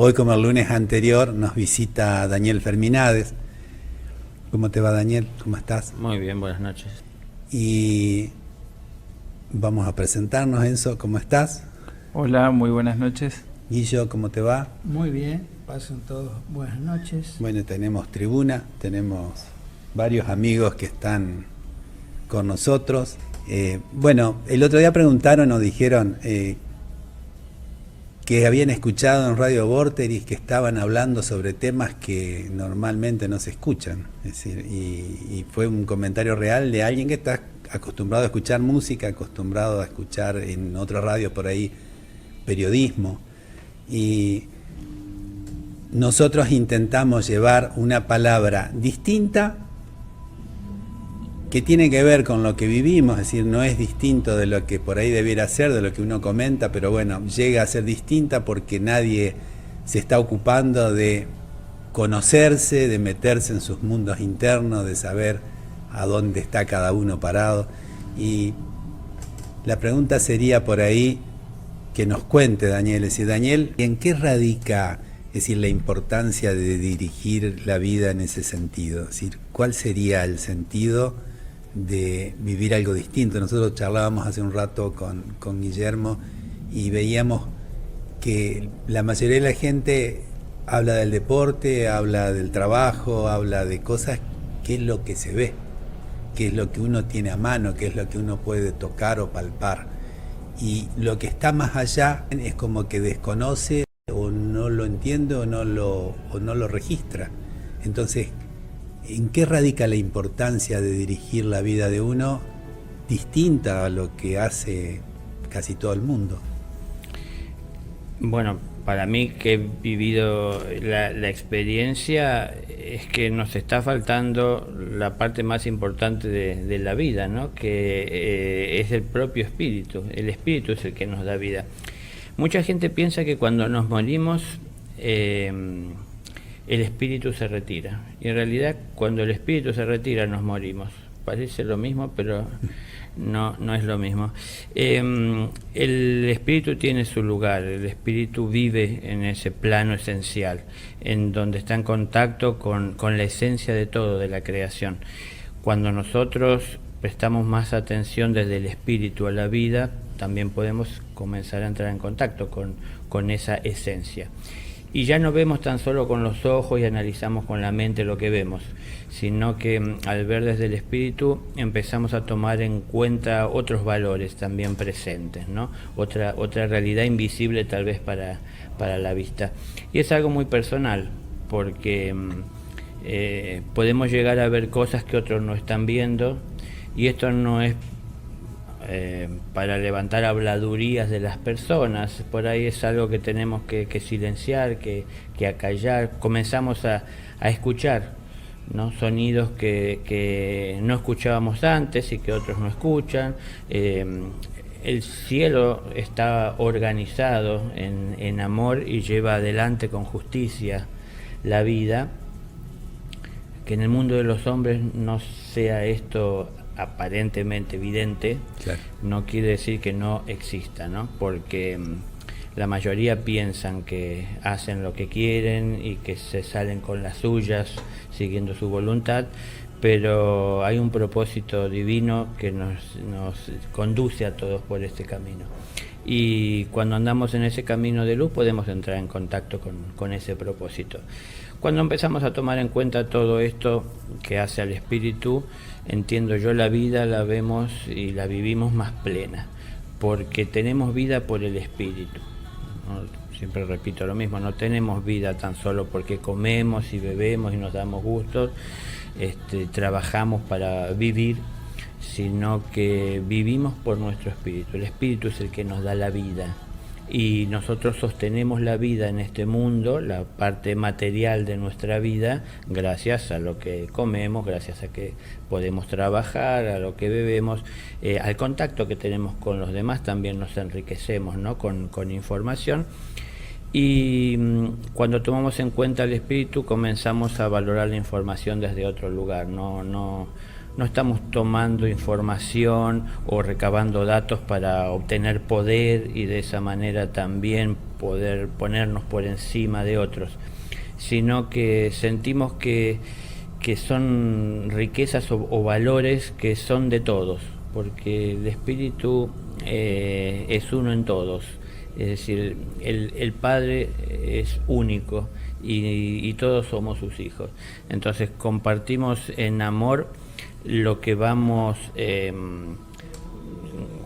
Hoy, como el lunes anterior, nos visita Daniel Ferminades. ¿Cómo te va, Daniel? ¿Cómo estás? Muy bien, buenas noches. Y vamos a presentarnos, Enzo. ¿Cómo estás? Hola, muy buenas noches. Guillo, ¿cómo te va? Muy bien, pasen todos buenas noches. Bueno, tenemos tribuna, tenemos varios amigos que están con nosotros. Bueno, el otro día preguntaron o dijeron que habían escuchado en Radio Vorterix que estaban hablando sobre temas que normalmente no se escuchan. Es decir, y fue un comentario real de alguien que está acostumbrado a escuchar música, acostumbrado a escuchar en otra radio por ahí periodismo. Y nosotros intentamos llevar una palabra distinta que tiene que ver con lo que vivimos, es decir, no es distinto de lo que por ahí debiera ser, de lo que uno comenta, pero bueno, llega a ser distinta porque nadie se está ocupando de conocerse, de meterse en sus mundos internos, de saber a dónde está cada uno parado. Y la pregunta sería por ahí que nos cuente Daniel, es decir, Daniel, ¿en qué radica, es decir, la importancia de dirigir la vida en ese sentido? Es decir, ¿cuál sería el sentido de vivir algo distinto? Nosotros charlábamos hace un rato con Guillermo y veíamos que la mayoría de la gente habla del deporte, habla del trabajo, habla de cosas que es lo que se ve, que es lo que uno tiene a mano, que es lo que uno puede tocar o palpar. Y lo que está más allá es como que desconoce o no lo entiende o no lo registra. Entonces, ¿en qué radica la importancia de dirigir la vida de uno distinta a lo que hace casi todo el mundo? Bueno, para mí que he vivido la experiencia es que nos está faltando la parte más importante de la vida, ¿no? Que es el propio espíritu. El espíritu es el que nos da vida. Mucha gente piensa que cuando nos morimos el espíritu se retira. Y en realidad cuando el espíritu se retira nos morimos. Parece lo mismo, pero no es lo mismo. El espíritu tiene su lugar, el espíritu vive en ese plano esencial, en donde está en contacto con la esencia de todo, de la creación. Cuando nosotros prestamos más atención desde el espíritu a la vida, también podemos comenzar a entrar en contacto con esa esencia. Y ya no vemos tan solo con los ojos y analizamos con la mente lo que vemos, sino que al ver desde el espíritu empezamos a tomar en cuenta otros valores también presentes, ¿no? Otra realidad invisible tal vez para la vista. Y es algo muy personal, porque podemos llegar a ver cosas que otros no están viendo, y esto no es para levantar habladurías de las personas. Por ahí es algo que tenemos que silenciar, que acallar. Comenzamos a escuchar, ¿no? Sonidos que no escuchábamos antes y que otros no escuchan. El cielo está organizado en amor y lleva adelante con justicia la vida. Que en el mundo de los hombres no sea esto aparentemente evidente, claro, no quiere decir que no exista, ¿no? Porque la mayoría piensan que hacen lo que quieren y que se salen con las suyas siguiendo su voluntad, pero hay un propósito divino que nos conduce a todos por este camino. Y cuando andamos en ese camino de luz podemos entrar en contacto con ese propósito. Cuando empezamos a tomar en cuenta todo esto que hace al espíritu, entiendo yo, la vida la vemos y la vivimos más plena, porque tenemos vida por el espíritu, ¿no? Siempre repito lo mismo, no tenemos vida tan solo porque comemos y bebemos y nos damos gustos, trabajamos para vivir, sino que vivimos por nuestro espíritu. El espíritu es el que nos da la vida. Y nosotros sostenemos la vida en este mundo, la parte material de nuestra vida, gracias a lo que comemos, gracias a que podemos trabajar, a lo que bebemos, al contacto que tenemos con los demás también nos enriquecemos, ¿no? con información. Y cuando tomamos en cuenta el espíritu comenzamos a valorar la información desde otro lugar, no no estamos tomando información o recabando datos para obtener poder y de esa manera también poder ponernos por encima de otros, sino que sentimos que son riquezas o valores que son de todos, porque el espíritu es uno en todos, es decir, el Padre es único y todos somos sus hijos. Entonces compartimos en amor lo que vamos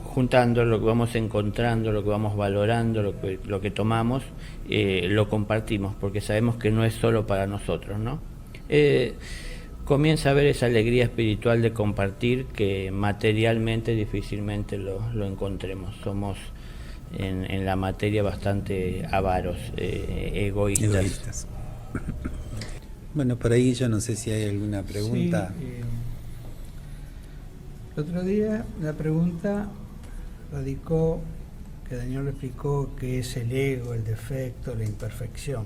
juntando, lo que vamos encontrando, lo que vamos valorando, lo que tomamos, lo compartimos, porque sabemos que no es solo para nosotros, ¿no? Comienza a haber esa alegría espiritual de compartir que materialmente difícilmente lo encontremos. Somos en la materia bastante avaros, egoístas. Bueno, por ahí yo no sé si hay alguna pregunta. Sí, el otro día la pregunta radicó, que Daniel lo explicó, que es el ego, el defecto, la imperfección.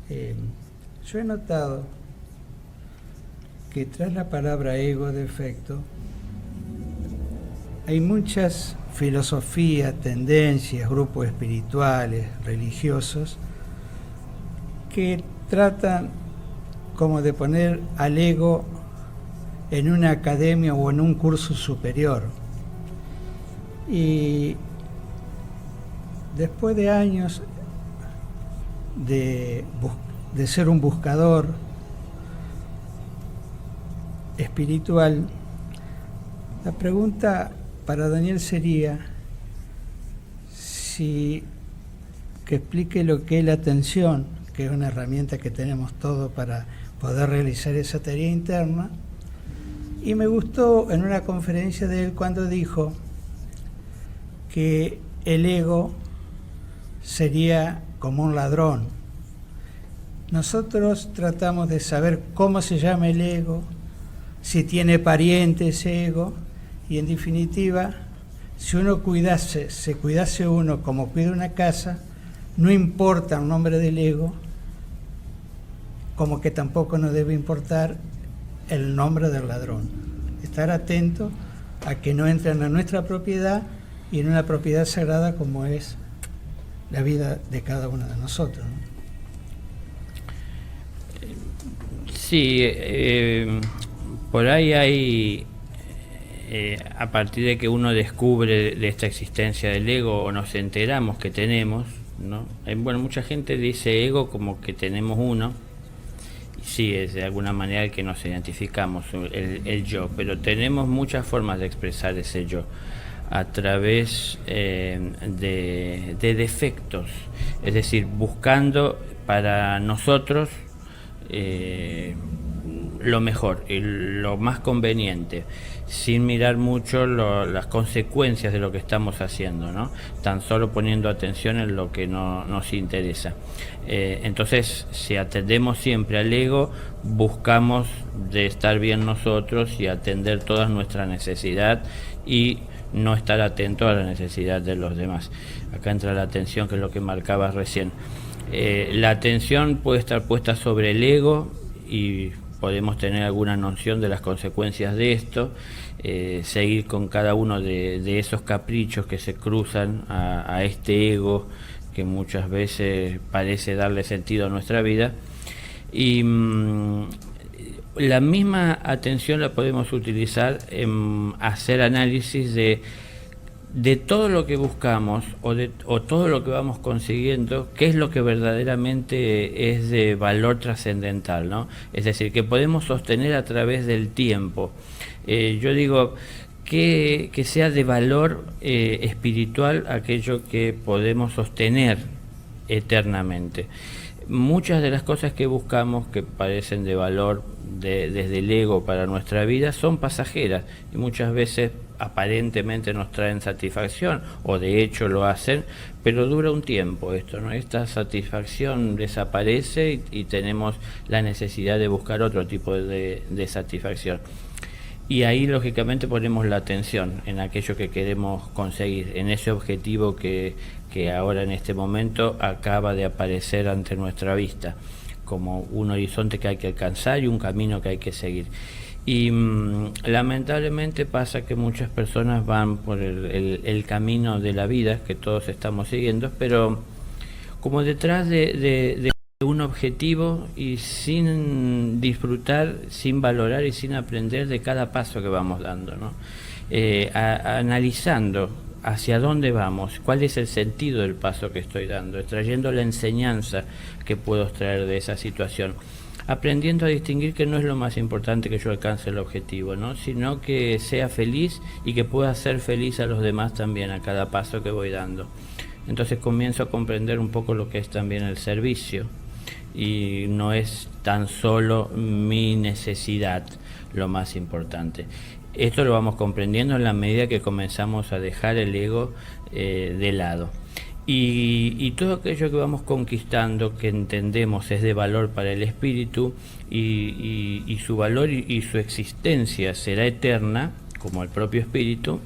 Yo he notado que tras la palabra ego, defecto, hay muchas filosofías, tendencias, grupos espirituales, religiosos, que tratan como de poner al ego en una academia o en un curso superior. Y después de años de ser un buscador espiritual, la pregunta para Daniel sería que explique lo que es la atención, que es una herramienta que tenemos todos para poder realizar esa tarea interna. Y me gustó en una conferencia de él cuando dijo que el ego sería como un ladrón. Nosotros tratamos de saber cómo se llama el ego, si tiene parientes ego, y en definitiva, si uno se cuidase uno como cuida una casa, no importa el nombre del ego, como que tampoco nos debe importar el nombre del ladrón. Estar atento a que no entren en nuestra propiedad y en una propiedad sagrada como es la vida de cada uno de nosotros, ¿no? Sí, por ahí hay, a partir de que uno descubre de esta existencia del ego o nos enteramos que tenemos, ¿no? Bueno, mucha gente dice ego como que tenemos uno, y sí, es de alguna manera el que nos identificamos, el yo, pero tenemos muchas formas de expresar ese yo a través de defectos, es decir, buscando para nosotros lo mejor y lo más conveniente, sin mirar mucho las consecuencias de lo que estamos haciendo, ¿no? Tan solo poniendo atención en lo que nos interesa. Entonces, si atendemos siempre al ego, buscamos de estar bien nosotros y atender todas nuestras necesidades y no estar atento a la necesidad de los demás. Acá entra la atención, que es lo que marcabas recién. La atención puede estar puesta sobre el ego y podemos tener alguna noción de las consecuencias de esto, seguir con cada uno de esos caprichos que se cruzan a este ego que muchas veces parece darle sentido a nuestra vida, y la misma atención la podemos utilizar en hacer análisis de todo lo que buscamos o todo lo que vamos consiguiendo, qué es lo que verdaderamente es de valor trascendental, ¿no? Es decir, que podemos sostener a través del tiempo. Yo digo que sea de valor espiritual aquello que podemos sostener eternamente. Muchas de las cosas que buscamos que parecen de valor desde el ego para nuestra vida son pasajeras y muchas veces aparentemente nos traen satisfacción, o de hecho lo hacen, pero dura un tiempo esto, ¿no? Esta satisfacción desaparece y tenemos la necesidad de buscar otro tipo de satisfacción. Y ahí lógicamente ponemos la atención en aquello que queremos conseguir, en ese objetivo que ahora en este momento acaba de aparecer ante nuestra vista, como un horizonte que hay que alcanzar y un camino que hay que seguir. Y lamentablemente pasa que muchas personas van por el camino de la vida que todos estamos siguiendo, pero como detrás de un objetivo y sin disfrutar, sin valorar y sin aprender de cada paso que vamos dando, ¿no? Analizando hacia dónde vamos, cuál es el sentido del paso que estoy dando, extrayendo la enseñanza que puedo extraer de esa situación, aprendiendo a distinguir que no es lo más importante que yo alcance el objetivo, ¿no? Sino que sea feliz y que pueda hacer feliz a los demás también a cada paso que voy dando. Entonces comienzo a comprender un poco lo que es también el servicio, y no es tan solo mi necesidad lo más importante. Esto lo vamos comprendiendo en la medida que comenzamos a dejar el ego de lado. Y todo aquello que vamos conquistando, que entendemos es de valor para el espíritu, y su valor y su existencia será eterna, como el propio espíritu,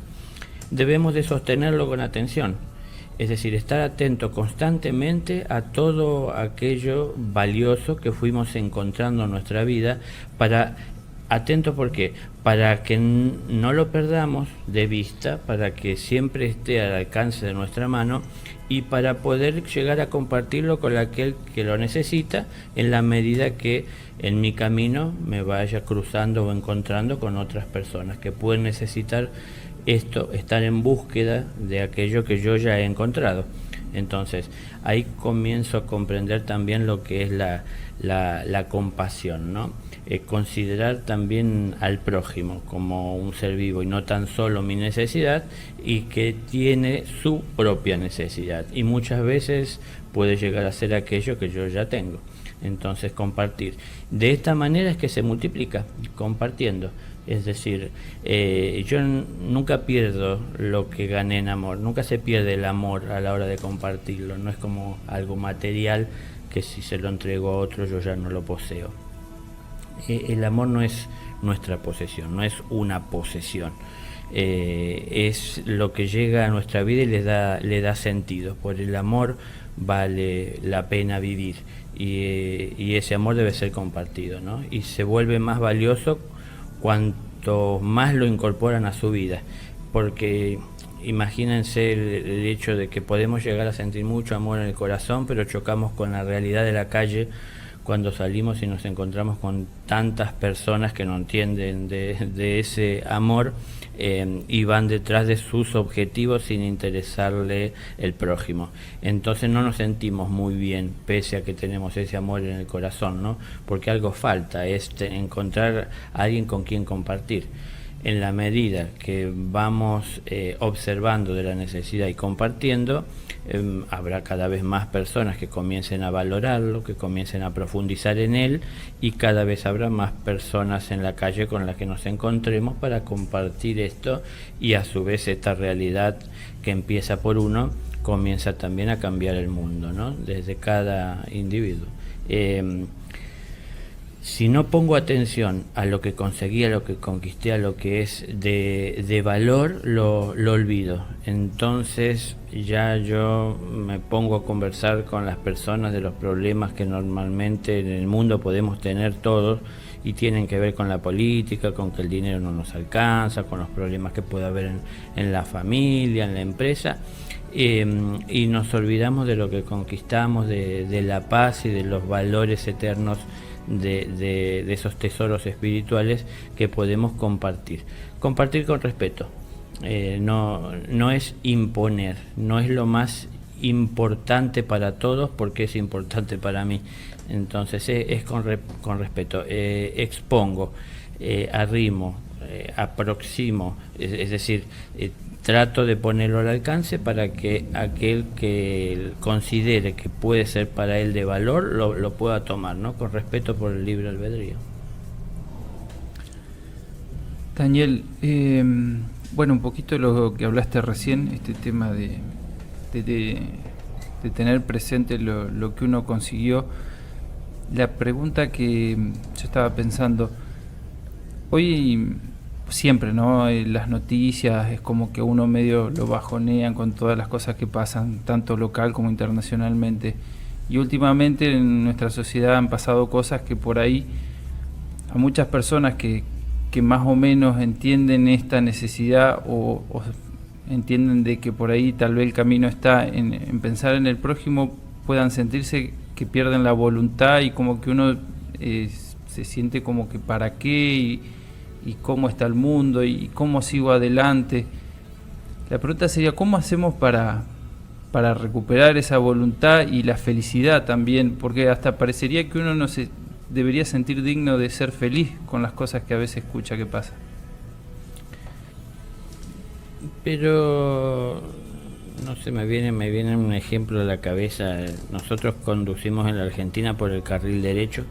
debemos de sostenerlo con atención. Es decir, estar atento constantemente a todo aquello valioso que fuimos encontrando en nuestra vida, atento, ¿por qué? Para que no lo perdamos de vista, para que siempre esté al alcance de nuestra mano, y para poder llegar a compartirlo con aquel que lo necesita, en la medida que en mi camino me vaya cruzando o encontrando con otras personas que pueden necesitar esto, estar en búsqueda de aquello que yo ya he encontrado. Entonces ahí comienzo a comprender también lo que es la compasión, ¿no? Considerar también al prójimo como un ser vivo y no tan solo mi necesidad, y que tiene su propia necesidad, y muchas veces puede llegar a ser aquello que yo ya tengo. Entonces compartir. De esta manera es que se multiplica, compartiendo. Es decir, yo nunca pierdo lo que gané en amor, nunca se pierde el amor a la hora de compartirlo, no es como algo material que si se lo entrego a otro yo ya no lo poseo. El amor no es nuestra posesión, no es una posesión, es lo que llega a nuestra vida y le da sentido. Por el amor vale la pena vivir, y ese amor debe ser compartido, ¿no? Y se vuelve más valioso cuanto más lo incorporan a su vida, porque imagínense el hecho de que podemos llegar a sentir mucho amor en el corazón, pero chocamos con la realidad de la calle cuando salimos y nos encontramos con tantas personas que no entienden de ese amor, y van detrás de sus objetivos sin interesarle el prójimo. Entonces no nos sentimos muy bien, pese a que tenemos ese amor en el corazón, ¿no? Porque algo falta, es encontrar a alguien con quien compartir. En la medida que vamos observando de la necesidad y compartiendo, habrá cada vez más personas que comiencen a valorarlo, que comiencen a profundizar en él, y cada vez habrá más personas en la calle con las que nos encontremos para compartir esto, y a su vez esta realidad que empieza por uno comienza también a cambiar el mundo, ¿no? Desde cada individuo. Si no pongo atención a lo que conseguí, a lo que conquisté, a lo que es de valor, lo olvido. Entonces ya yo me pongo a conversar con las personas de los problemas que normalmente en el mundo podemos tener todos, y tienen que ver con la política, con que el dinero no nos alcanza, con los problemas que puede haber en la familia, en la empresa, y nos olvidamos de lo que conquistamos, de la paz y de los valores eternos, de esos tesoros espirituales que podemos compartir con respeto. No es imponer, no es lo más importante para todos porque es importante para mí. Entonces es con respeto. Expongo, arrimo, aproximo, es decir, trato de ponerlo al alcance para que aquel que considere que puede ser para él de valor lo pueda tomar, ¿no? Con respeto por el libre albedrío. Daniel, bueno, un poquito lo que hablaste recién, este tema de tener presente lo que uno consiguió. La pregunta que yo estaba pensando, hoy siempre, ¿no? Las noticias es como que uno medio lo bajonean con todas las cosas que pasan, tanto local como internacionalmente. Y últimamente en nuestra sociedad han pasado cosas que por ahí a muchas personas que que más o menos entienden esta necesidad o entienden de que por ahí tal vez el camino está en pensar en el prójimo, puedan sentirse que pierden la voluntad y como que uno se siente como que para qué y cómo está el mundo y cómo sigo adelante. La pregunta sería, ¿cómo hacemos para recuperar esa voluntad y la felicidad también? Porque hasta parecería que uno no se debería sentir digno de ser feliz con las cosas que a veces escucha que pasa. Pero no sé, me viene un ejemplo a la cabeza. Nosotros conducimos en la Argentina por el carril derecho,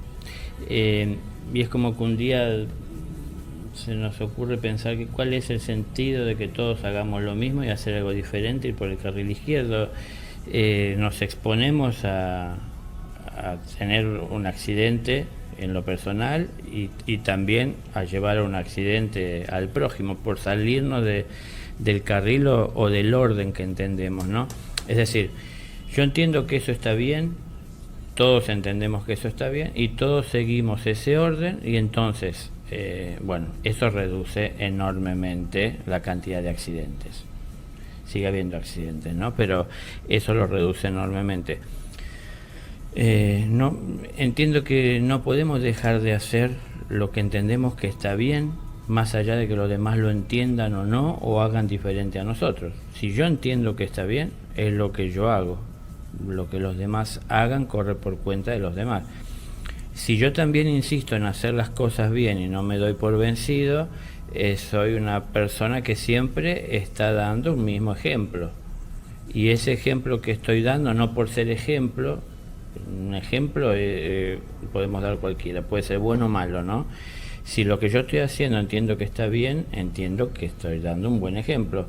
y es como que un día se nos ocurre pensar que cuál es el sentido de que todos hagamos lo mismo y hacer algo diferente, ir por el carril izquierdo. Nos exponemos a tener un accidente en lo personal y también a llevar a un accidente al prójimo por salirnos del carril o del orden que entendemos, ¿no? Es decir, yo entiendo que eso está bien, todos entendemos que eso está bien y todos seguimos ese orden y entonces, bueno, eso reduce enormemente la cantidad de accidentes. Sigue habiendo accidentes, ¿no? Pero eso lo reduce enormemente. No, entiendo que no podemos dejar de hacer lo que entendemos que está bien, más allá de que los demás lo entiendan o no, o hagan diferente a nosotros. Si yo entiendo que está bien, es lo que yo hago. Lo que los demás hagan corre por cuenta de los demás. Si yo también insisto en hacer las cosas bien y no me doy por vencido, soy una persona que siempre está dando un mismo ejemplo. Y ese ejemplo que estoy dando, no por ser ejemplo, un ejemplo podemos dar cualquiera, puede ser bueno o malo, ¿no? Si lo que yo estoy haciendo entiendo que está bien, entiendo que estoy dando un buen ejemplo.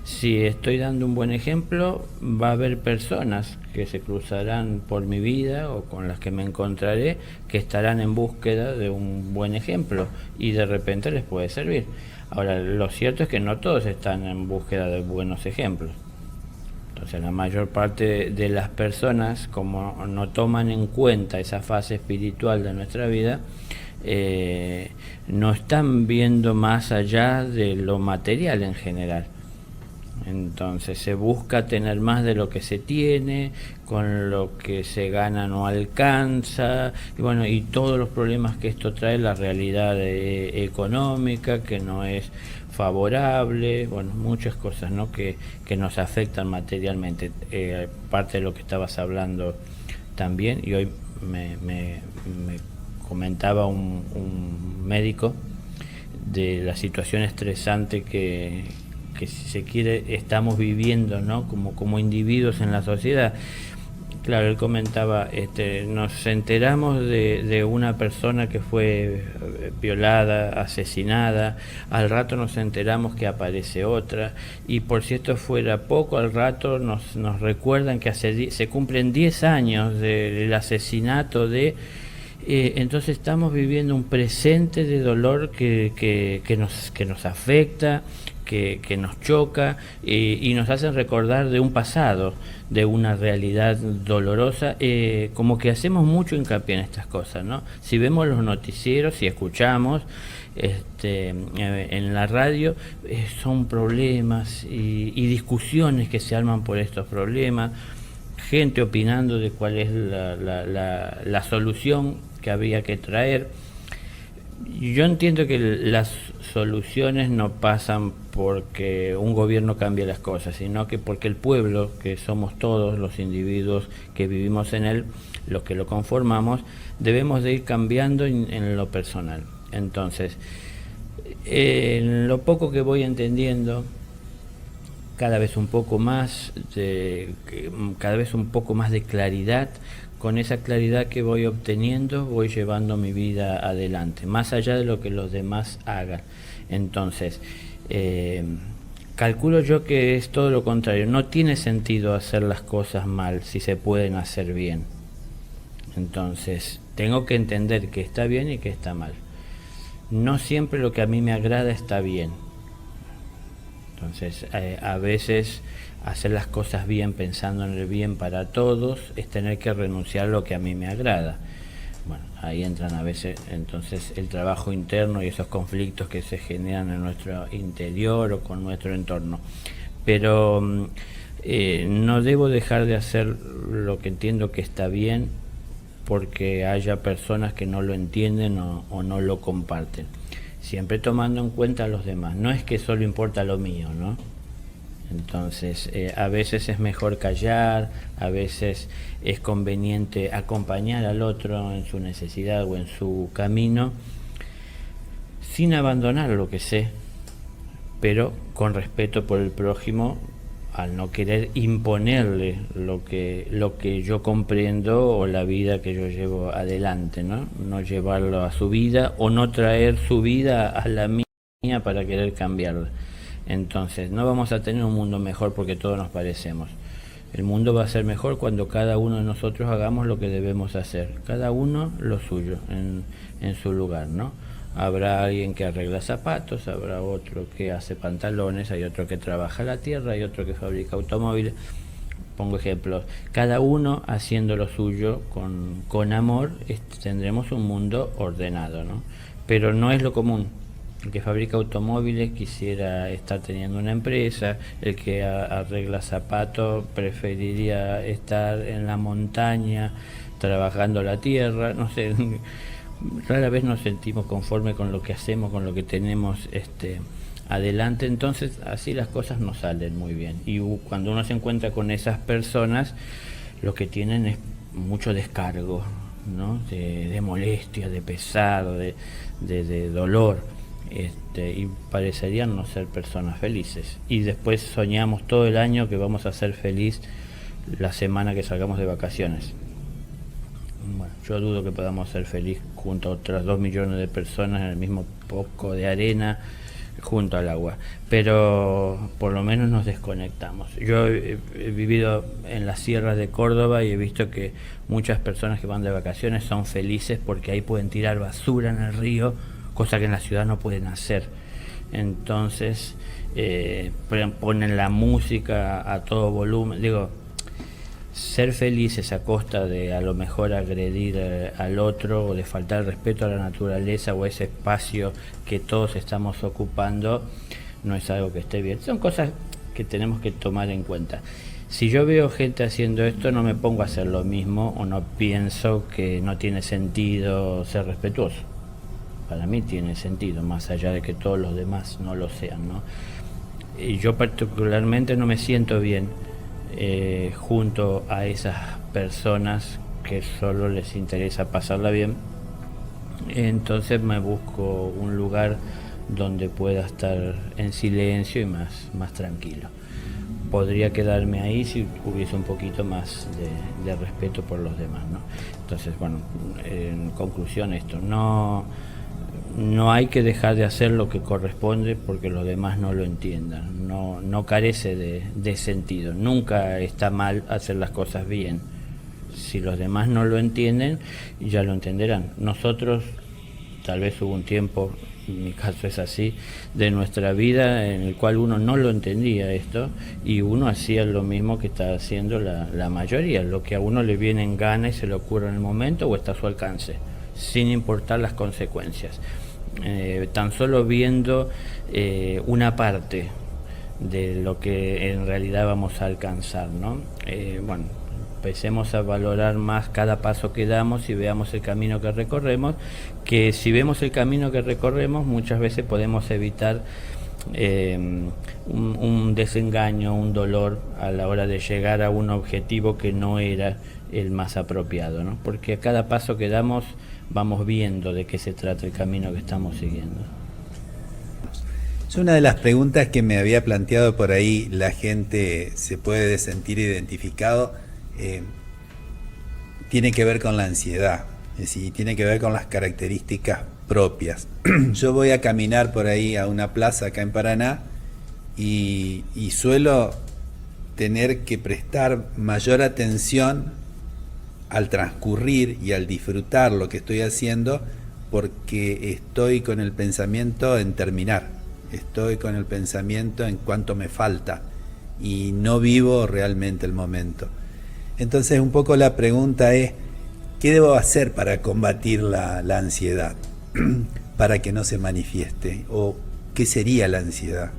Si estoy dando un buen ejemplo, va a haber personas que se cruzarán por mi vida o con las que me encontraré que estarán en búsqueda de un buen ejemplo y de repente les puede servir. Ahora, lo cierto es que no todos están en búsqueda de buenos ejemplos. Entonces, la mayor parte de las personas, como no toman en cuenta esa fase espiritual de nuestra vida, no están viendo más allá de lo material en general. Entonces se busca tener más de lo que se tiene, con lo que se gana no alcanza, y bueno, y todos los problemas que esto trae, la realidad económica que no es favorable, bueno, muchas cosas, ¿no?, que nos afectan materialmente. Parte de lo que estabas hablando también, y hoy me comentaba un médico de la situación estresante que si se quiere estamos viviendo, ¿no?, como individuos en la sociedad. Claro, él comentaba, nos enteramos de una persona que fue violada, asesinada, al rato nos enteramos que aparece otra, y por si esto fuera poco, al rato nos recuerdan que se cumplen 10 años del asesinato entonces estamos viviendo un presente de dolor que nos afecta, que nos choca y nos hacen recordar de un pasado, de una realidad dolorosa, como que hacemos mucho hincapié en estas cosas, ¿no? Si vemos los noticieros, si escuchamos en la radio, son problemas y discusiones que se arman por estos problemas, gente opinando de cuál es la solución que habría que traer. Yo entiendo que las soluciones no pasan porque un gobierno cambie las cosas, sino que porque el pueblo, que somos todos los individuos que vivimos en él, los que lo conformamos, debemos de ir cambiando en lo personal. Entonces, en lo poco que voy entendiendo, cada vez un poco más de claridad. Con esa claridad que voy obteniendo, voy llevando mi vida adelante, más allá de lo que los demás hagan. Entonces, calculo yo que es todo lo contrario. No tiene sentido hacer las cosas mal si se pueden hacer bien. Entonces, tengo que entender que está bien y que está mal. No siempre lo que a mí me agrada está bien. Entonces, a veces hacer las cosas bien, pensando en el bien para todos, es tener que renunciar a lo que a mí me agrada. bueno, ahí entran a veces entonces el trabajo interno y esos conflictos que se generan en nuestro interior o con nuestro entorno. Pero no debo dejar de hacer lo que entiendo que está bien porque haya personas que no lo entienden o no lo comparten. Siempre tomando en cuenta a los demás. No es que solo importa lo mío, ¿no? Entonces, a veces es mejor callar, a veces es conveniente acompañar al otro en su necesidad o en su camino, sin abandonar lo que sé, pero con respeto por el prójimo, al no querer imponerle lo que yo comprendo o la vida que yo llevo adelante, ¿no? No llevarlo a su vida o no traer su vida a la mía para querer cambiarla. Entonces, no vamos a tener un mundo mejor porque todos nos parecemos. El mundo va a ser mejor cuando cada uno de nosotros hagamos lo que debemos hacer, cada uno lo suyo, en su lugar, ¿no? Habrá alguien que arregla zapatos, habrá otro que hace pantalones, hay otro que trabaja la tierra, hay otro que fabrica automóviles. Pongo ejemplos. Cada uno haciendo lo suyo con amor, tendremos un mundo ordenado, ¿no? Pero no es lo común. El que fabrica automóviles quisiera estar teniendo una empresa, el que arregla zapatos preferiría estar en la montaña trabajando la tierra, no sé. Rara vez nos sentimos conformes con lo que hacemos, con lo que tenemos adelante, entonces así las cosas no salen muy bien. Y cuando uno se encuentra con esas personas, lo que tienen es mucho descargo, ¿no? De molestia, de pesar, de dolor, y parecerían no ser personas felices. Y después soñamos todo el año que vamos a ser feliz la semana que salgamos de vacaciones. Bueno, yo dudo que podamos ser felices junto a otras 2 millones de personas en el mismo poco de arena junto al agua, pero por lo menos nos desconectamos. Yo he vivido en las sierras de Córdoba y he visto que muchas personas que van de vacaciones son felices porque ahí pueden tirar basura en el río, cosa que en la ciudad no pueden hacer. Entonces ponen la música a todo volumen. Digo, ser felices a costa de a lo mejor agredir al otro o de faltar respeto a la naturaleza o ese espacio que todos estamos ocupando no es algo que esté bien. Son cosas que tenemos que tomar en cuenta. Si yo veo gente haciendo esto, no me pongo a hacer lo mismo o no pienso que no tiene sentido ser respetuoso. Para mí tiene sentido, más allá de que todos los demás no lo sean, ¿no? Y yo particularmente no me siento bien junto a esas personas que solo les interesa pasarla bien. Entonces me busco un lugar donde pueda estar en silencio y más tranquilo. Podría quedarme ahí si hubiese un poquito más de respeto por los demás, ¿no? Entonces, bueno, en conclusión esto, no hay que dejar de hacer lo que corresponde porque los demás no lo entiendan, no carece de sentido, nunca está mal hacer las cosas bien. Si los demás no lo entienden, ya lo entenderán. Nosotros, tal vez hubo un tiempo, en mi caso es así, de nuestra vida en el cual uno no lo entendía esto y uno hacía lo mismo que está haciendo la mayoría, lo que a uno le viene en gana y se le ocurre en el momento o está a su alcance, sin importar las consecuencias. Tan solo viendo una parte de lo que en realidad vamos a alcanzar, ¿no? Bueno, empecemos a valorar más cada paso que damos y veamos el camino que recorremos, que si vemos el camino que recorremos muchas veces podemos evitar un desengaño, un dolor a la hora de llegar a un objetivo que no era el más apropiado, ¿no? Porque a cada paso que damos vamos viendo de qué se trata el camino que estamos siguiendo. Es una de las preguntas que me había planteado por ahí, la gente se puede sentir identificado, tiene que ver con la ansiedad, es decir, tiene que ver con las características propias. Yo voy a caminar por ahí a una plaza acá en Paraná y suelo tener que prestar mayor atención al transcurrir y al disfrutar lo que estoy haciendo porque estoy con el pensamiento en terminar, estoy con el pensamiento en cuánto me falta y no vivo realmente el momento. Entonces un poco la pregunta es ¿Qué debo hacer para combatir la ansiedad? Para que no se manifieste. ¿O qué sería la ansiedad?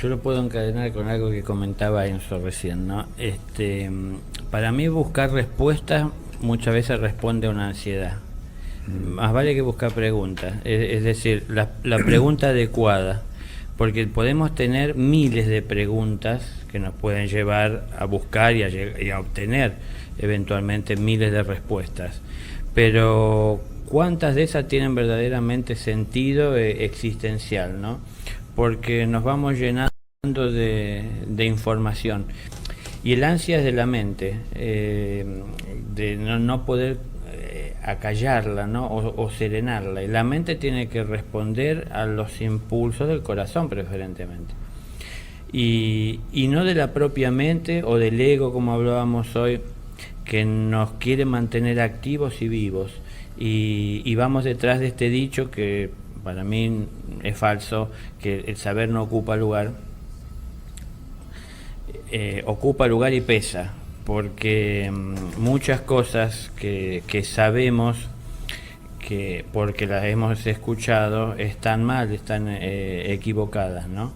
Yo lo puedo encadenar con algo que comentaba Enzo recién, ¿no? Para mí buscar respuestas muchas veces responde a una ansiedad. Más vale que buscar preguntas, es decir, la pregunta adecuada, porque podemos tener miles de preguntas que nos pueden llevar a buscar y a obtener eventualmente miles de respuestas, pero ¿cuántas de esas tienen verdaderamente sentido existencial, ¿no? Porque nos vamos llenando de información, y el ansia es de la mente, de no poder acallarla, ¿no? o serenarla, y la mente tiene que responder a los impulsos del corazón preferentemente, y no de la propia mente o del ego, como hablábamos hoy, que nos quiere mantener activos y vivos, y vamos detrás de este dicho que para mí es falso, que el saber no ocupa lugar, ocupa lugar y pesa, porque muchas cosas que sabemos, que porque las hemos escuchado, están mal, están equivocadas, ¿no?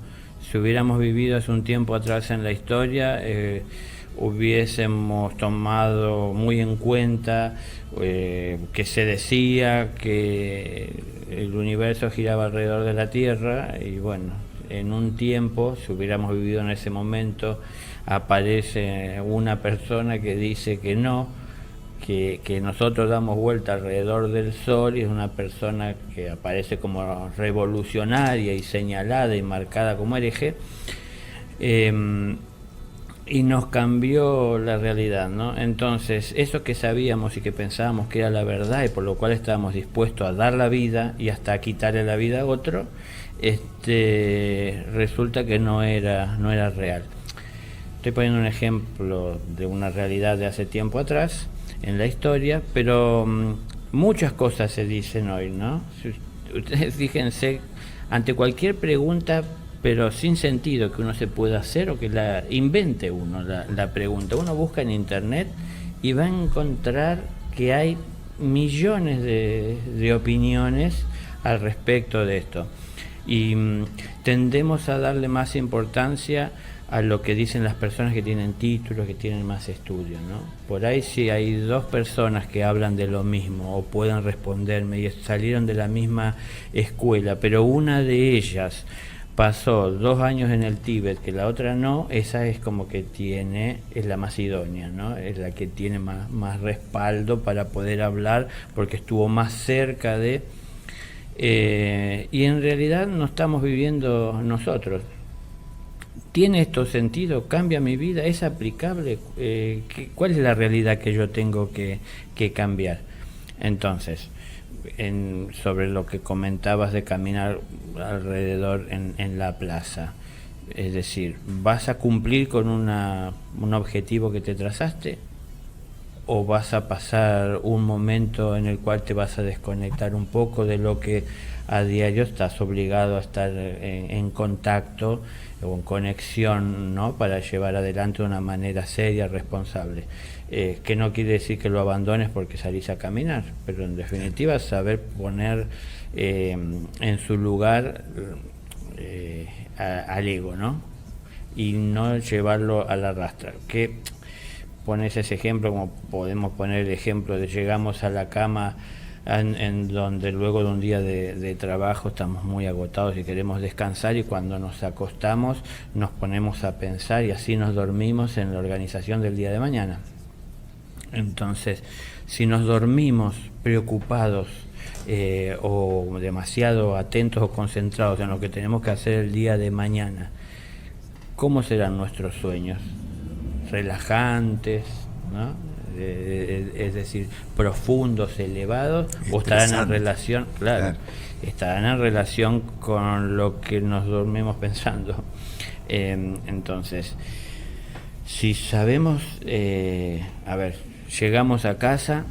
Si hubiéramos vivido hace un tiempo atrás en la historia, hubiésemos tomado muy en cuenta que se decía que el universo giraba alrededor de la Tierra, y bueno, en un tiempo, si hubiéramos vivido en ese momento, aparece una persona que dice que no, que nosotros damos vuelta alrededor del Sol, y es una persona que aparece como revolucionaria y señalada y marcada como hereje, y nos cambió la realidad, ¿no? Entonces, eso que sabíamos y que pensábamos que era la verdad, y por lo cual estábamos dispuestos a dar la vida y hasta a quitarle la vida a otro, resulta que no era real. Estoy poniendo un ejemplo de una realidad de hace tiempo atrás en la historia, pero muchas cosas se dicen hoy, ¿no? Ustedes fíjense, ante cualquier pregunta, pero sin sentido, que uno se pueda hacer, o que la invente uno la pregunta, uno busca en internet y va a encontrar que hay millones de opiniones al respecto de esto, y tendemos a darle más importancia a lo que dicen las personas que tienen títulos, que tienen más estudios, ¿no? Por ahí, si hay dos personas que hablan de lo mismo o pueden responderme y salieron de la misma escuela, pero una de ellas pasó 2 años en el Tíbet, que la otra no, esa es como que es la más idónea, ¿no? Es la que tiene más respaldo para poder hablar, porque estuvo más cerca de... y en realidad no estamos viviendo nosotros. ¿Tiene esto sentido? ¿Cambia mi vida? ¿Es aplicable? ¿Cuál es la realidad que yo tengo que cambiar? Entonces, sobre lo que comentabas de caminar alrededor en la plaza, es decir, ¿vas a cumplir con un objetivo que te trazaste? ¿O vas a pasar un momento en el cual te vas a desconectar un poco de lo que a diario estás obligado a estar en contacto o en conexión, ¿no? Para llevar adelante de una manera seria, responsable? Que no quiere decir que lo abandones porque salís a caminar, pero en definitiva saber poner en su lugar al ego, ¿no? Y no llevarlo a la rastra. Que pones ese ejemplo, como podemos poner el ejemplo de llegamos a la cama en donde luego de un día de trabajo estamos muy agotados y queremos descansar, y cuando nos acostamos nos ponemos a pensar y así nos dormimos en la organización del día de mañana. Entonces, si nos dormimos preocupados o demasiado atentos o concentrados en lo que tenemos que hacer el día de mañana, ¿cómo serán nuestros sueños? ¿Relajantes, ¿no? Es decir, profundos, elevados, o estarán en relación, claro, estarán en relación con lo que nos dormimos pensando. Entonces, si sabemos, llegamos a casa,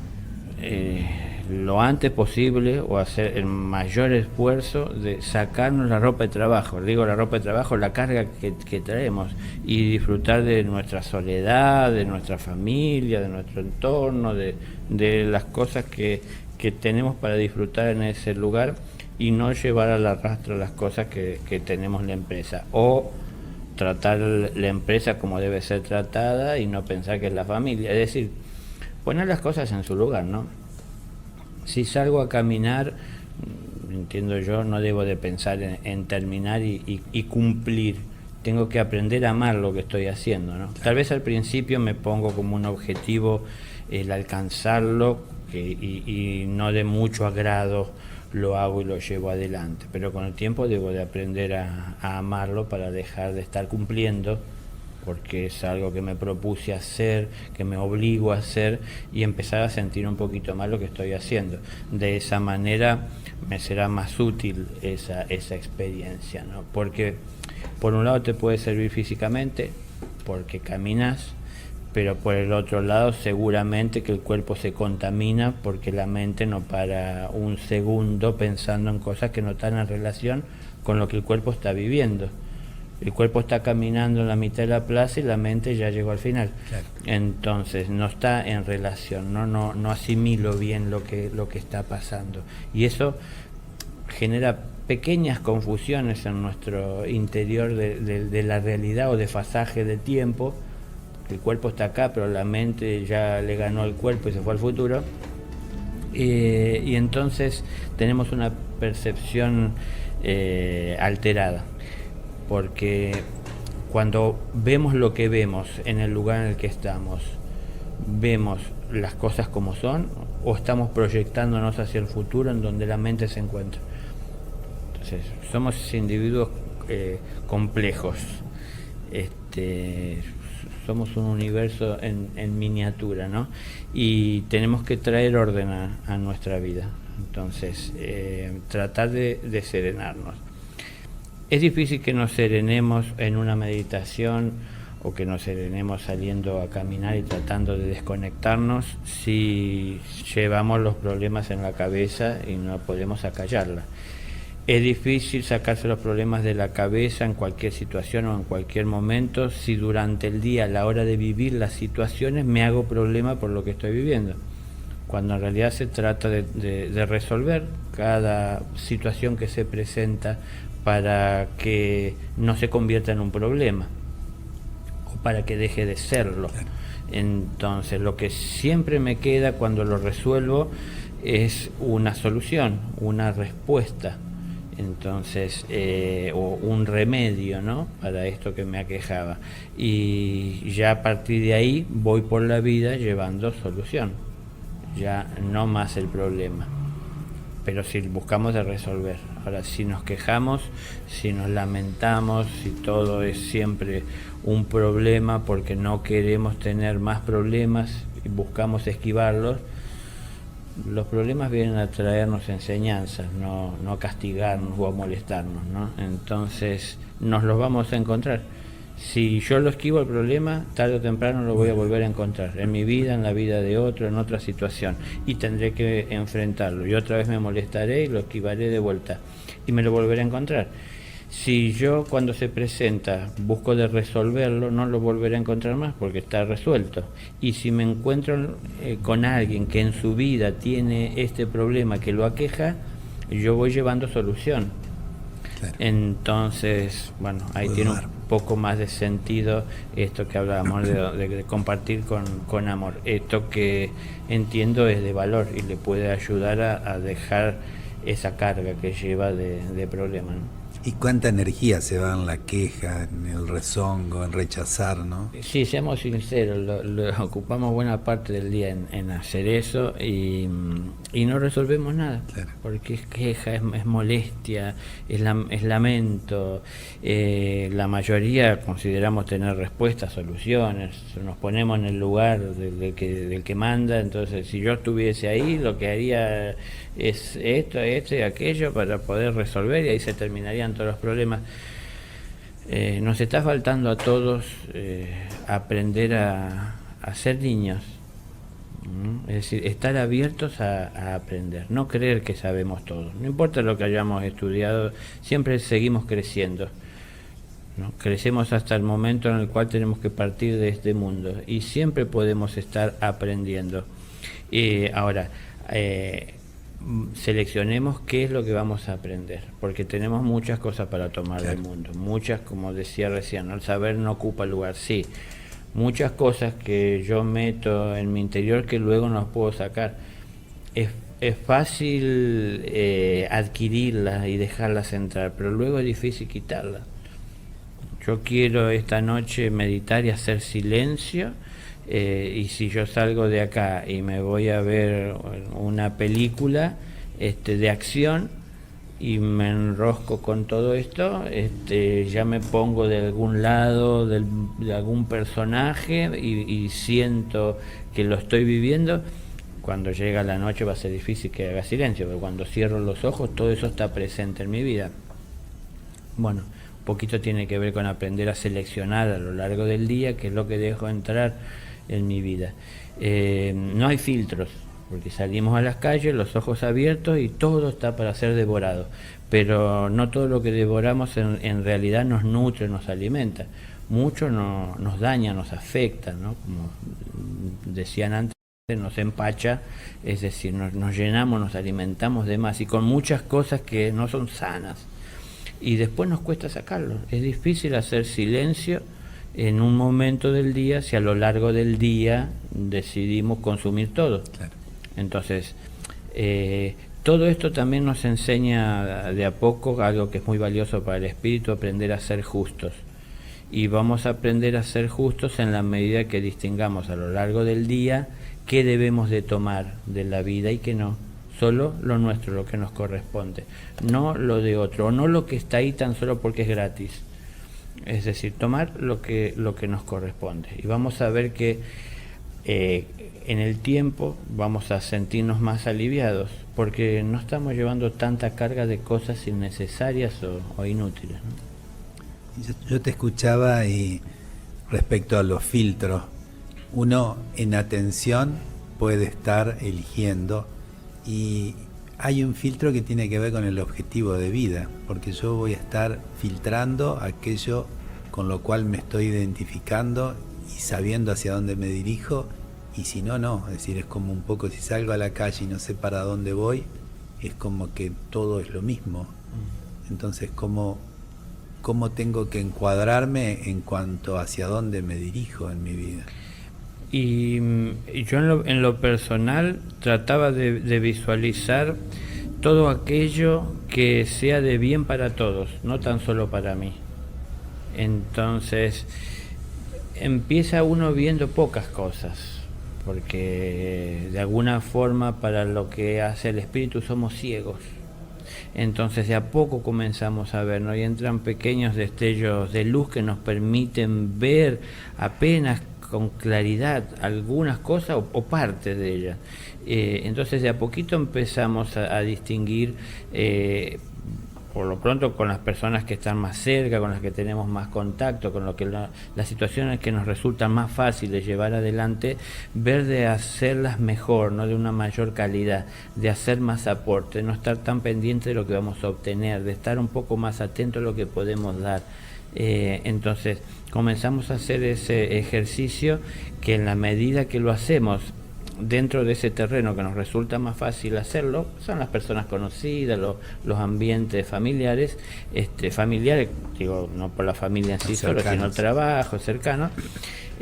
lo antes posible o hacer el mayor esfuerzo de sacarnos la ropa de trabajo, digo la ropa de trabajo, la carga que traemos, y disfrutar de nuestra soledad, de nuestra familia, de nuestro entorno, de las cosas que tenemos para disfrutar en ese lugar, y no llevar al arrastre las cosas que tenemos en la empresa, o tratar la empresa como debe ser tratada y no pensar que es la familia, es decir, poner las cosas en su lugar, ¿no? Si salgo a caminar, entiendo yo, no debo de pensar en terminar y cumplir. Tengo que aprender a amar lo que estoy haciendo, ¿no? Tal vez al principio me pongo como un objetivo el alcanzarlo, y no de mucho agrado lo hago y lo llevo adelante. Pero con el tiempo debo de aprender a amarlo para dejar de estar cumpliendo, porque es algo que me propuse hacer, que me obligo a hacer, y empezar a sentir un poquito más lo que estoy haciendo. De esa manera me será más útil esa experiencia, ¿no? Porque por un lado te puede servir físicamente, porque caminas, pero por el otro lado seguramente que el cuerpo se contamina, porque la mente no para un segundo pensando en cosas que no están en relación con lo que el cuerpo está viviendo. El cuerpo está caminando en la mitad de la plaza y la mente ya llegó al final. Claro. Entonces no está en relación, no asimilo bien lo que está pasando. Y eso genera pequeñas confusiones en nuestro interior de la realidad, o desfasaje de tiempo. El cuerpo está acá, pero la mente ya le ganó el cuerpo y se fue al futuro. Y entonces tenemos una percepción alterada. Porque cuando vemos lo que vemos en el lugar en el que estamos, vemos las cosas como son, o estamos proyectándonos hacia el futuro en donde la mente se encuentra. Entonces, somos individuos complejos. Somos un universo en miniatura, ¿no? Y tenemos que traer orden a nuestra vida. Entonces, tratar de serenarnos. Es difícil que nos serenemos en una meditación, o que nos serenemos saliendo a caminar y tratando de desconectarnos, si llevamos los problemas en la cabeza y no podemos acallarla. Es difícil sacarse los problemas de la cabeza en cualquier situación o en cualquier momento si durante el día, a la hora de vivir las situaciones, me hago problema por lo que estoy viviendo. Cuando en realidad se trata de resolver cada situación que se presenta para que no se convierta en un problema, o para que deje de serlo. Entonces, lo que siempre me queda cuando lo resuelvo es una solución, una respuesta. Entonces, o un remedio, ¿no?, para esto que me aquejaba. Y ya a partir de ahí voy por la vida llevando solución, ya no más el problema. Pero si buscamos de resolver. Ahora, si nos quejamos, si nos lamentamos, si todo es siempre un problema porque no queremos tener más problemas y buscamos esquivarlos, los problemas vienen a traernos enseñanzas, no a castigarnos o a molestarnos, ¿no? Entonces nos los vamos a encontrar. Si yo lo esquivo el problema, tarde o temprano lo voy a volver a encontrar, en mi vida, en la vida de otro, en otra situación, y tendré que enfrentarlo, y otra vez me molestaré y lo esquivaré de vuelta, y me lo volveré a encontrar. Si yo, cuando se presenta, busco de resolverlo, no lo volveré a encontrar más porque está resuelto. Y si me encuentro con alguien que en su vida tiene este problema que lo aqueja, yo voy llevando solución. Claro. Entonces, bueno, ahí tiene un poco más de sentido esto que hablábamos de compartir con amor. Esto que entiendo es de valor y le puede ayudar a dejar esa carga que lleva de problema, ¿no? ¿Y cuánta energía se va en la queja, en el rezongo, en rechazar, no? Sí, seamos sinceros, lo ocupamos buena parte del día en hacer eso y no resolvemos nada. Claro. Porque es queja, es molestia, es lamento. La mayoría consideramos tener respuestas, soluciones, nos ponemos en el lugar del que manda. Entonces, si yo estuviese ahí, lo que haría es esto y aquello para poder resolver, y ahí se terminarían todos los problemas. Nos está faltando a todos aprender a ser niños, Es decir, estar abiertos a aprender, no creer que sabemos todo. No importa lo que hayamos estudiado, siempre seguimos creciendo, ¿no? Crecemos hasta el momento en el cual tenemos que partir de este mundo y siempre podemos estar aprendiendo. Ahora, seleccionemos qué es lo que vamos a aprender, porque tenemos muchas cosas para tomar del mundo, muchas, como decía recién, ¿no? El saber no ocupa lugar, sí, muchas cosas que yo meto en mi interior que luego no las puedo sacar. Es fácil adquirirlas y dejarlas entrar, pero luego es difícil quitarlas. Yo quiero esta noche meditar y hacer silencio, y si yo salgo de acá y me voy a ver una película de acción y me enrosco con todo esto, ya me pongo de algún lado de algún personaje y siento que lo estoy viviendo. Cuando llega la noche va a ser difícil que haga silencio, pero cuando cierro los ojos todo eso está presente en mi vida. Bueno, un poquito tiene que ver con aprender a seleccionar a lo largo del día qué es lo que dejo entrar en mi vida. No hay filtros, porque salimos a las calles, los ojos abiertos y todo está para ser devorado, pero no todo lo que devoramos en realidad nos nutre, nos alimenta. Mucho nos daña, nos afecta, ¿no? Como decían antes, nos empacha, es decir, nos llenamos, nos alimentamos de más y con muchas cosas que no son sanas. Y después nos cuesta sacarlo. Es difícil hacer silencio en un momento del día si a lo largo del día decidimos consumir todo. Claro. Entonces, todo esto también nos enseña de a poco algo que es muy valioso para el espíritu, aprender a ser justos. Y vamos a aprender a ser justos en la medida que distingamos a lo largo del día qué debemos de tomar de la vida y qué no. Solo lo nuestro, lo que nos corresponde, no lo de otro, o no lo que está ahí tan solo porque es gratis. Es decir, tomar lo que nos corresponde. Y vamos a ver que en el tiempo vamos a sentirnos más aliviados, porque no estamos llevando tanta carga de cosas innecesarias o inútiles, ¿no? Yo te escuchaba y respecto a los filtros, uno en atención puede estar eligiendo. Y hay un filtro que tiene que ver con el objetivo de vida, porque yo voy a estar filtrando aquello con lo cual me estoy identificando y sabiendo hacia dónde me dirijo, y si no, no. Es decir, es como un poco, si salgo a la calle y no sé para dónde voy, es como que todo es lo mismo. Entonces, ¿cómo tengo que encuadrarme en cuanto hacia dónde me dirijo en mi vida? Y yo en lo personal trataba de visualizar todo aquello que sea de bien para todos, no tan solo para mí. Entonces empieza uno viendo pocas cosas, porque de alguna forma para lo que hace el espíritu somos ciegos. Entonces de a poco comenzamos a ver, ¿no? Y entran pequeños destellos de luz que nos permiten ver apenas con claridad algunas cosas o partes de ellas. Entonces de a poquito empezamos a distinguir, por lo pronto con las personas que están más cerca, con las que tenemos más contacto, con lo que las situaciones que nos resultan más fáciles llevar adelante, ver de hacerlas mejor, no de una mayor calidad, de hacer más aporte, de no estar tan pendiente de lo que vamos a obtener, de estar un poco más atento a lo que podemos dar. Entonces comenzamos a hacer ese ejercicio que en la medida que lo hacemos dentro de ese terreno que nos resulta más fácil hacerlo, son las personas conocidas, los ambientes familiares, digo, no por la familia en sí solo, sino el trabajo cercano,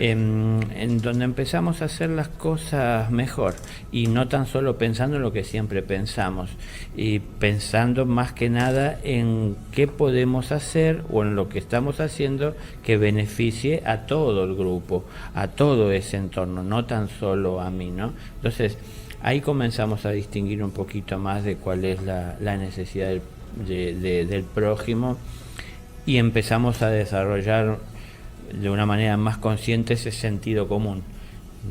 en donde empezamos a hacer las cosas mejor y no tan solo pensando en lo que siempre pensamos, y pensando más que nada en qué podemos hacer o en lo que estamos haciendo que beneficie a todo el grupo, a todo ese entorno, no tan solo a mí, ¿no? Entonces ahí comenzamos a distinguir un poquito más de cuál es la necesidad del prójimo, y empezamos a desarrollar de una manera más consciente ese sentido común,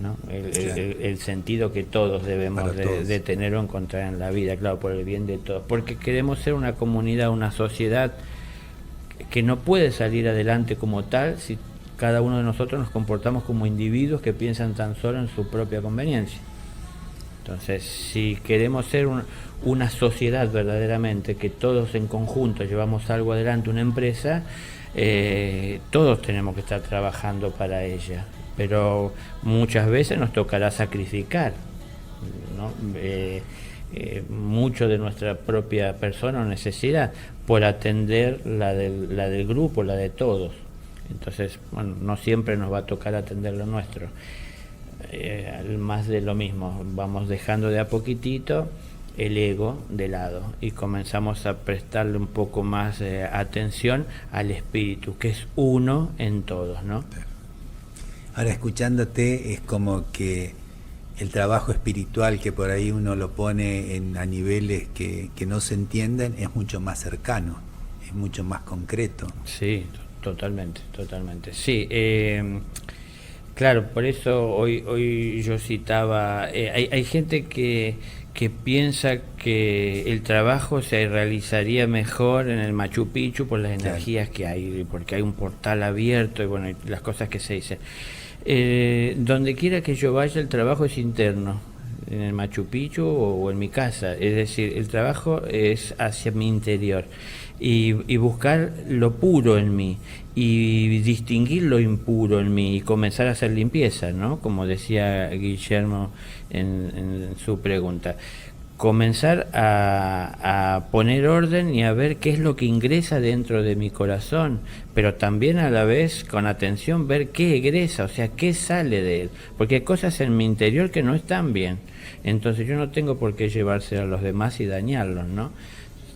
¿no? El sentido que todos debemos de tener o encontrar en la vida, claro, por el bien de todos, porque queremos ser una comunidad, una sociedad que no puede salir adelante como tal si cada uno de nosotros nos comportamos como individuos que piensan tan solo en su propia conveniencia. Entonces, si queremos ser una sociedad verdaderamente, que todos en conjunto llevamos algo adelante, una empresa, todos tenemos que estar trabajando para ella, pero muchas veces nos tocará sacrificar, ¿no? Mucho de nuestra propia persona o necesidad por atender la del grupo, la de todos. Entonces, bueno, no siempre nos va a tocar atender lo nuestro. Más de lo mismo, vamos dejando de a poquitito el ego de lado y comenzamos a prestarle un poco más atención al espíritu, que es uno en todos, ¿no? Ahora, escuchándote, es como que el trabajo espiritual, que por ahí uno lo pone a niveles que no se entienden, es mucho más cercano, es mucho más concreto. Sí, totalmente. Sí, claro, por eso hoy yo citaba, hay gente que piensa que el trabajo se realizaría mejor en el Machu Picchu por las energías que hay, porque hay un portal abierto y bueno, y las cosas que se dicen. Donde quiera que yo vaya, el trabajo es interno, en el Machu Picchu o en mi casa, es decir, el trabajo es hacia mi interior y buscar lo puro en mí y distinguir lo impuro en mí y comenzar a hacer limpieza, ¿no? Como decía Guillermo en su pregunta. Comenzar a poner orden y a ver qué es lo que ingresa dentro de mi corazón, pero también a la vez con atención ver qué egresa, o sea, qué sale de él, porque hay cosas en mi interior que no están bien, entonces yo no tengo por qué llevárselo a los demás y dañarlos, ¿no?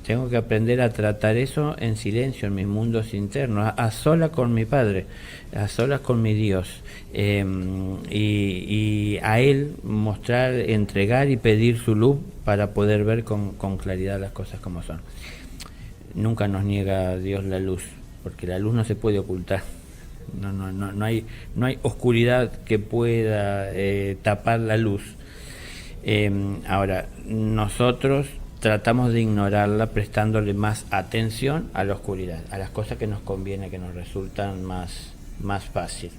Tengo que aprender a tratar eso en silencio, en mis mundos internos, a solas con mi Padre, a solas con mi Dios, y a Él mostrar, entregar y pedir su luz para poder ver con claridad las cosas como son. Nunca nos niega Dios la luz, porque la luz no se puede ocultar. No hay oscuridad que pueda tapar la luz. Ahora, nosotros tratamos de ignorarla prestándole más atención a la oscuridad, a las cosas que nos conviene, que nos resultan más fácil.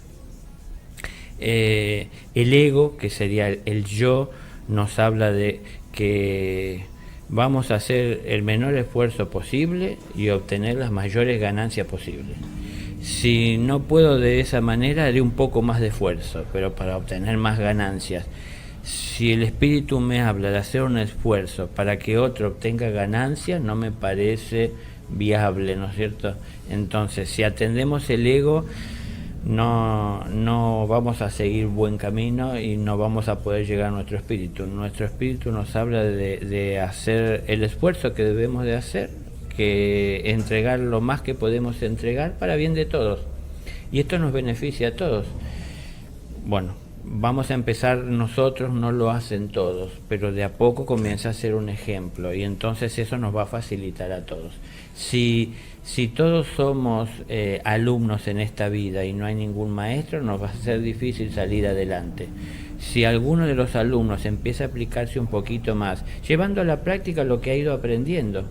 El ego, que sería el yo, nos habla de que vamos a hacer el menor esfuerzo posible y obtener las mayores ganancias posibles. Si no puedo de esa manera, haré un poco más de esfuerzo, pero para obtener más ganancias. Si el espíritu me habla de hacer un esfuerzo para que otro obtenga ganancias, no me parece viable, ¿no es cierto? Entonces, si atendemos el ego, no vamos a seguir buen camino y no vamos a poder llegar a nuestro espíritu. Nuestro espíritu nos habla de hacer el esfuerzo que debemos de hacer, que entregar lo más que podemos entregar para bien de todos. Y esto nos beneficia a todos. Bueno, vamos a empezar nosotros, no lo hacen todos, pero de a poco comienza a ser un ejemplo y entonces eso nos va a facilitar a todos. Si todos somos alumnos en esta vida y no hay ningún maestro, nos va a ser difícil salir adelante. Si alguno de los alumnos empieza a aplicarse un poquito más, llevando a la práctica lo que ha ido aprendiendo,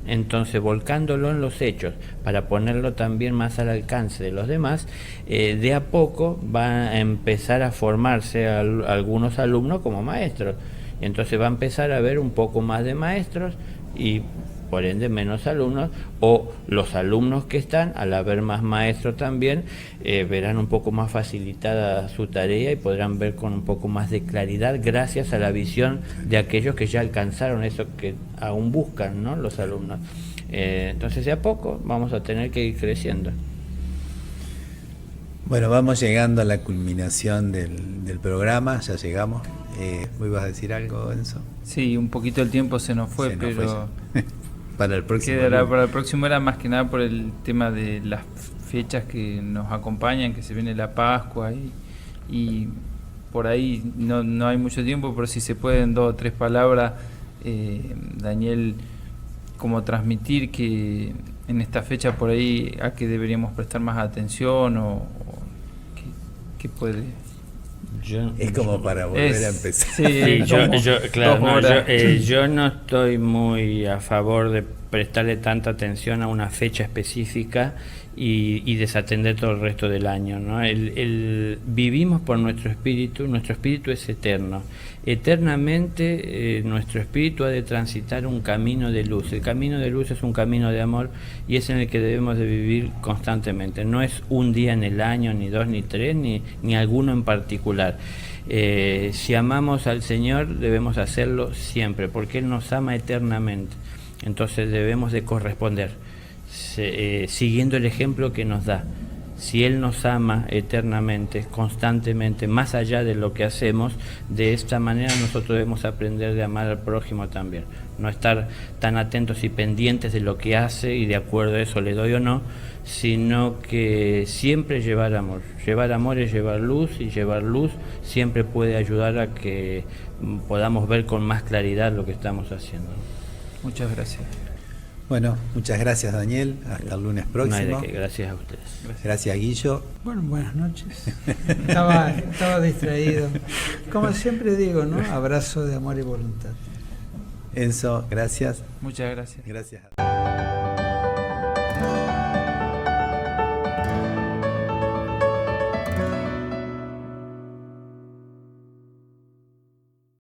entonces volcándolo en los hechos para ponerlo también más al alcance de los demás, de a poco va a empezar a formarse algunos alumnos como maestros, y entonces va a empezar a haber un poco más de maestros y por ende menos alumnos, o los alumnos que están, al haber más maestros también, verán un poco más facilitada su tarea y podrán ver con un poco más de claridad gracias a la visión de aquellos que ya alcanzaron eso que aún buscan, ¿no?, los alumnos. Entonces de a poco vamos a tener que ir creciendo. Bueno, vamos llegando a la culminación del programa, ya llegamos. ¿Vos ibas a decir algo, Enzo? Sí, un poquito el tiempo se nos fue, pero... Para el próximo. Para el próximo era más que nada por el tema de las fechas que nos acompañan, que se viene la Pascua y por ahí no hay mucho tiempo, pero si se pueden 2 o 3 palabras, Daniel, como transmitir que en esta fecha por ahí a qué deberíamos prestar más atención o qué puede... Es como para volver a empezar. Sí, yo no estoy muy a favor de prestarle tanta atención a una fecha específica y desatender todo el resto del año, ¿no? Vivimos por nuestro espíritu es eterno. Eternamente nuestro espíritu ha de transitar un camino de luz. El camino de luz es un camino de amor y es en el que debemos de vivir constantemente. No es un día en el año, ni dos, ni tres, ni alguno en particular. Si amamos al Señor debemos hacerlo siempre, porque Él nos ama eternamente. Entonces debemos de corresponder, siguiendo el ejemplo que nos da. Si Él nos ama eternamente, constantemente, más allá de lo que hacemos, de esta manera nosotros debemos aprender de amar al prójimo también. No estar tan atentos y pendientes de lo que hace y de acuerdo a eso le doy o no, sino que siempre llevar amor. Llevar amor es llevar luz, y llevar luz siempre puede ayudar a que podamos ver con más claridad lo que estamos haciendo. Muchas gracias. Bueno, muchas gracias, Daniel. Hasta el lunes próximo. No hay de qué, gracias a ustedes. Gracias, Guillo. Bueno, buenas noches. Estaba distraído. Como siempre digo, ¿no? Abrazo de amor y voluntad. Enzo, gracias. Muchas gracias. Gracias.